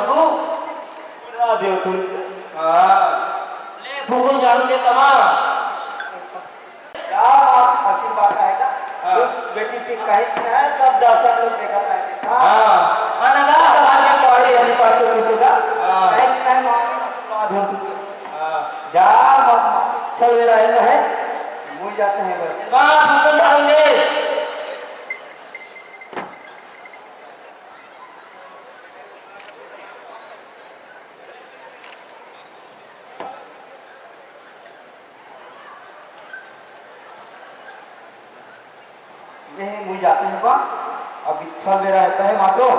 तू देव तू ले फुगून जाणून दे तमा क्या आशीर्वाद आहे का तो बेटी ती काहीच नाही सब दर्शक लोक देखत आहे हा ना गा आगे पाड़ी आणि पाडतो तुझे का काहीच नाही मागे आशीर्वाद हो तुझे जा चल रहे हैं मुझ जाते हैं बस वाह फुगून जाणून दे नहीं मुझे जाते हैं बा अब इच्छा में रहता है माचो